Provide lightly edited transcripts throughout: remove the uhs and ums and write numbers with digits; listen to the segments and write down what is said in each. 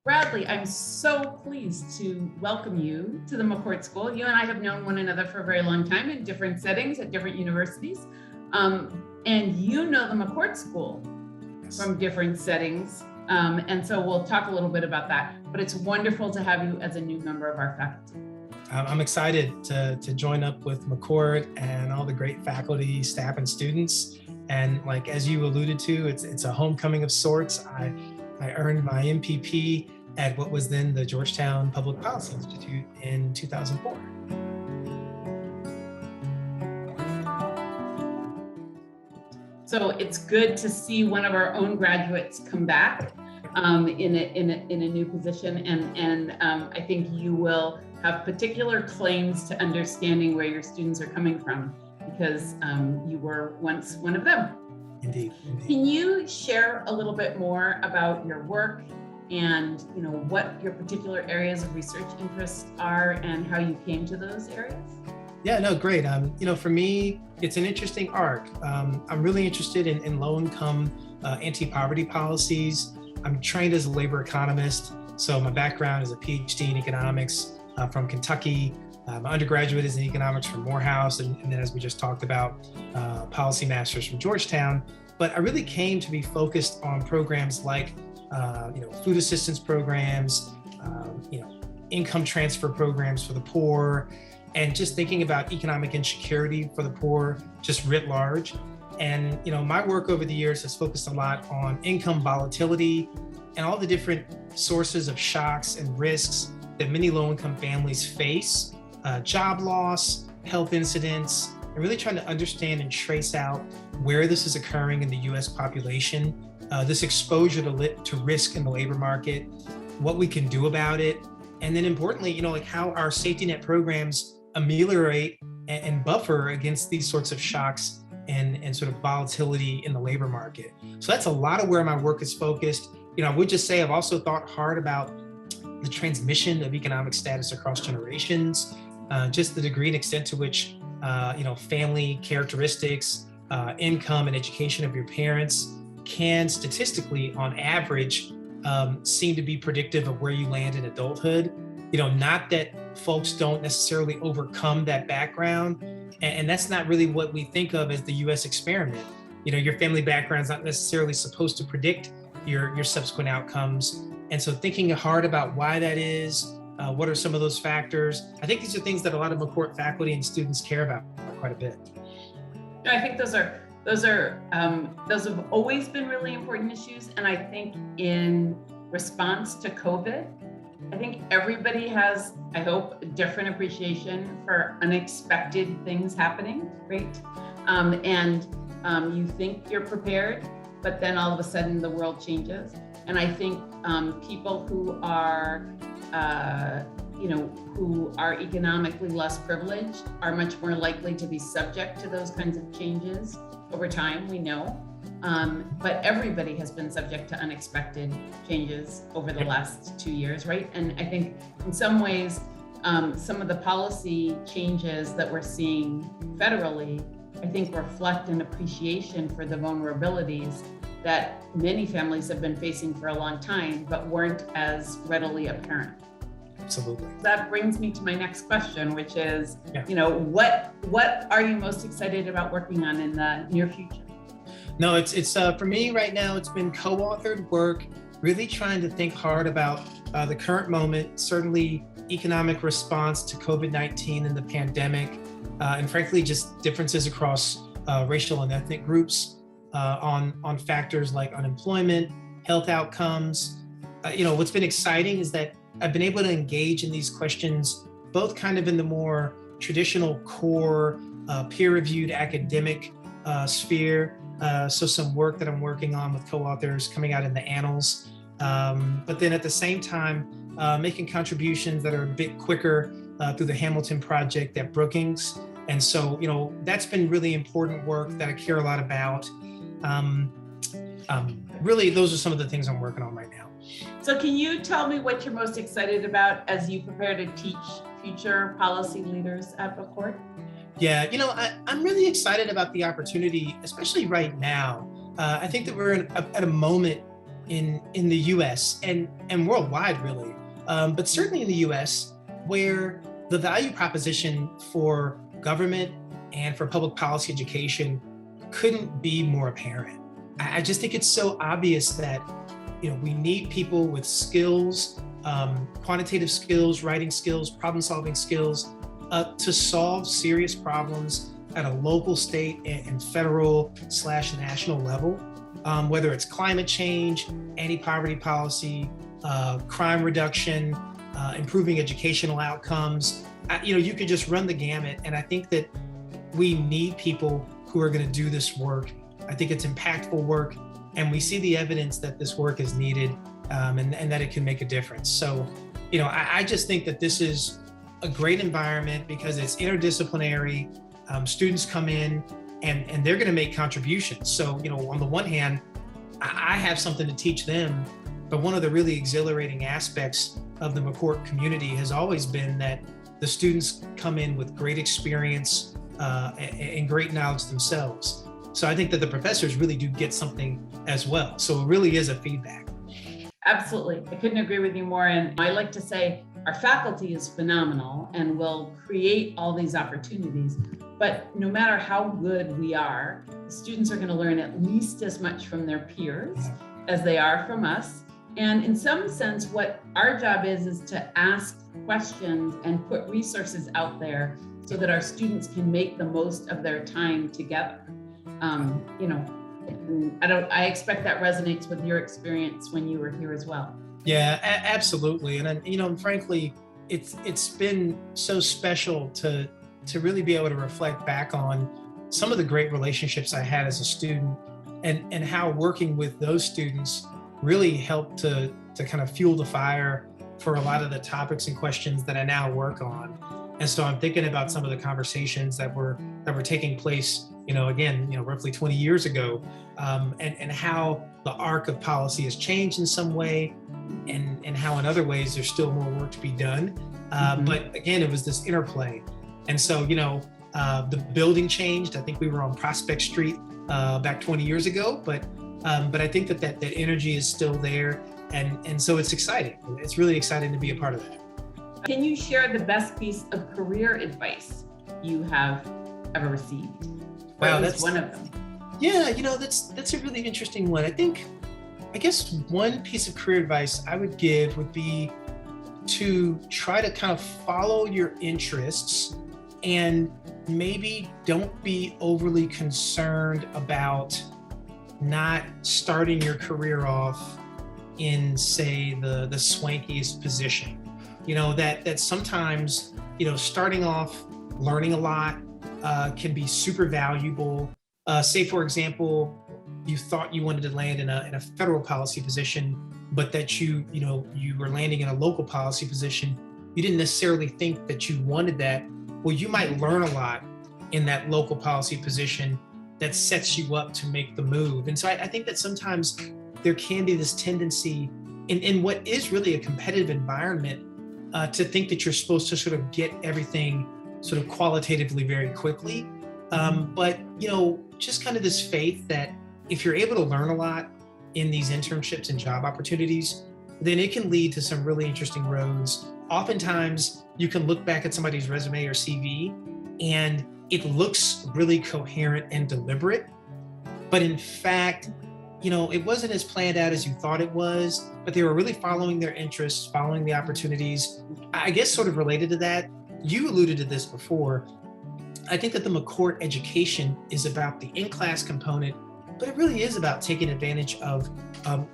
Bradley, I'm so pleased to welcome you to the McCourt School. You and I have known one another for a very long time in different settings at different universities. And you know the McCourt School from different settings. And so we'll talk a little bit about that, but it's wonderful to have you as a new member of our faculty. I'm excited to join up with McCourt and all the great faculty, staff, and students. And like, as you alluded to, it's a homecoming of sorts. I earned my MPP at what was then the Georgetown Public Policy Institute in 2004. So it's good to see one of our own graduates come back in a new position, and I think you will have particular claims to understanding where your students are coming from, because you were once one of them. Indeed. Can you share a little bit more about your work and what your particular areas of research interest are and how you came to those areas? Yeah, no, great. For me, it's an interesting arc. I'm really interested in low-income anti-poverty policies. I'm trained as a labor economist, so my background is a PhD in economics from Kentucky. My undergraduate is in economics from Morehouse, and then, as we just talked about, policy masters from Georgetown. But I really came to be focused on programs like, food assistance programs, income transfer programs for the poor, and just thinking about economic insecurity for the poor, just writ large. And my work over the years has focused a lot on income volatility and all the different sources of shocks and risks that many low-income families face. Job loss, health incidents, and really trying to understand and trace out where this is occurring in the US population, this exposure to risk in the labor market, what we can do about it, and then importantly, how our safety net programs ameliorate and buffer against these sorts of shocks and sort of volatility in the labor market. So that's a lot of where my work is focused. I would just say I've also thought hard about the transmission of economic status across generations, just the degree and extent to which, family characteristics, income and education of your parents can statistically, on average, seem to be predictive of where you land in adulthood. Not that folks don't necessarily overcome that background, and that's not really what we think of as the US experiment. Your family background's not necessarily supposed to predict your subsequent outcomes. And so thinking hard about why that is, what are some of those factors? I think these are things that a lot of McCourt faculty and students care about quite a bit. I think those have always been really important issues. And I think in response to COVID, I think everybody has, I hope, a different appreciation for unexpected things happening, right? You think you're prepared, but then all of a sudden the world changes. And I think people who are, who are economically less privileged are much more likely to be subject to those kinds of changes over time, we know. But everybody has been subject to unexpected changes over the last 2 years, right? And I think in some ways, some of the policy changes that we're seeing federally, I think reflect an appreciation for the vulnerabilities that many families have been facing for a long time, but weren't as readily apparent. Absolutely. That brings me to my next question, which is, what are you most excited about working on in the near future? No, it's for me right now, it's been co-authored work, really trying to think hard about the current moment, certainly economic response to COVID-19 and the pandemic, and frankly, just differences across racial and ethnic groups on factors like unemployment, health outcomes. What's been exciting is that I've been able to engage in these questions, both kind of in the more traditional core peer-reviewed academic sphere. So some work that I'm working on with co-authors coming out in the annals, but then at the same time, making contributions that are a bit quicker through the Hamilton Project at Brookings. And so, that's been really important work that I care a lot about. Really, those are some of the things I'm working on right now. So can you tell me what you're most excited about as you prepare to teach future policy leaders at McCourt? Yeah, I'm really excited about the opportunity, especially right now. I think that we're at a moment in the US and worldwide really, but certainly in the US, where the value proposition for government and for public policy education couldn't be more apparent. I just think it's so obvious that we need people with skills, quantitative skills, writing skills, problem-solving skills, to solve serious problems at a local, state, and federal/national level, whether it's climate change, anti-poverty policy, crime reduction, improving educational outcomes. You could just run the gamut. And I think that we need people who are going to do this work. I think it's impactful work, and we see the evidence that this work is needed, and that it can make a difference. So, I just think that this is a great environment because it's interdisciplinary. Students come in and they're going to make contributions. So, on the one hand, I have something to teach them, but one of the really exhilarating aspects of the McCourt community has always been that the students come in with great experience and great knowledge themselves. So I think that the professors really do get something as well. So it really is a feedback. Absolutely. I couldn't agree with you more. And I like to say our faculty is phenomenal and will create all these opportunities. But no matter how good we are, the students are going to learn at least as much from their peers as they are from us. And in some sense, what our job is to ask questions and put resources out there so that our students can make the most of their time together. I expect that resonates with your experience when you were here as well. Yeah, absolutely. And frankly, it's been so special to really be able to reflect back on some of the great relationships I had as a student and how working with those students really helped to kind of fuel the fire for a lot of the topics and questions that I now work on. And so I'm thinking about some of the conversations that were taking place, roughly 20 years ago, and how the arc of policy has changed in some way, and how in other ways there's still more work to be done. But again, it was this interplay. And so, the building changed. I think we were on Prospect Street back 20 years ago, but I think that energy is still there. And so it's exciting. It's really exciting to be a part of that. Can you share the best piece of career advice you have ever received? Wow, that's one of them. Yeah, that's a really interesting one. I guess one piece of career advice I would give would be to try to kind of follow your interests and maybe don't be overly concerned about not starting your career off in, say, the swankiest position. That sometimes, starting off learning a lot can be super valuable. Say, for example, you thought you wanted to land in a federal policy position, but that you were landing in a local policy position. You didn't necessarily think that you wanted that. Well, you might learn a lot in that local policy position that sets you up to make the move. And so I think that sometimes there can be this tendency in what is really a competitive environment to think that you're supposed to sort of get everything sort of qualitatively very quickly. But, just kind of this faith that if you're able to learn a lot in these internships and job opportunities, then it can lead to some really interesting roads. Oftentimes, you can look back at somebody's resume or CV and it looks really coherent and deliberate. But in fact, it wasn't as planned out as you thought it was, but they were really following their interests, following the opportunities. I guess sort of related to that, you alluded to this before. I think that the McCourt education is about the in-class component, but it really is about taking advantage of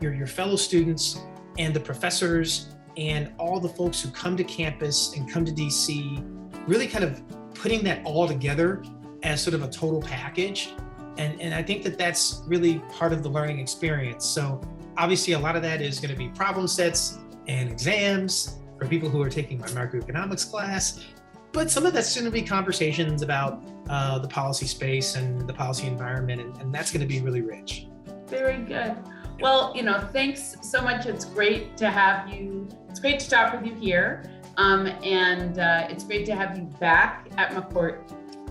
your fellow students and the professors and all the folks who come to campus and come to DC, really kind of putting that all together as sort of a total package. And I think that that's really part of the learning experience. So obviously a lot of that is going to be problem sets and exams for people who are taking my macroeconomics class. But some of that's going to be conversations about the policy space and the policy environment, and that's going to be really rich. Very good. Well, thanks so much. It's great to have you. It's great to talk with you here. And it's great to have you back at McCourt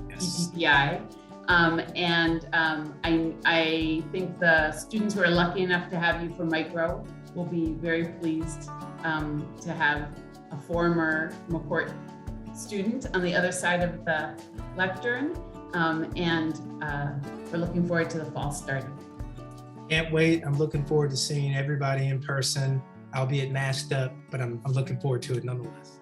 EPPI. I think the students who are lucky enough to have you for micro will be very pleased to have a former McCourt student on the other side of the lectern. We're looking forward to the fall starting. Can't wait. I'm looking forward to seeing everybody in person, albeit masked up, but I'm looking forward to it nonetheless.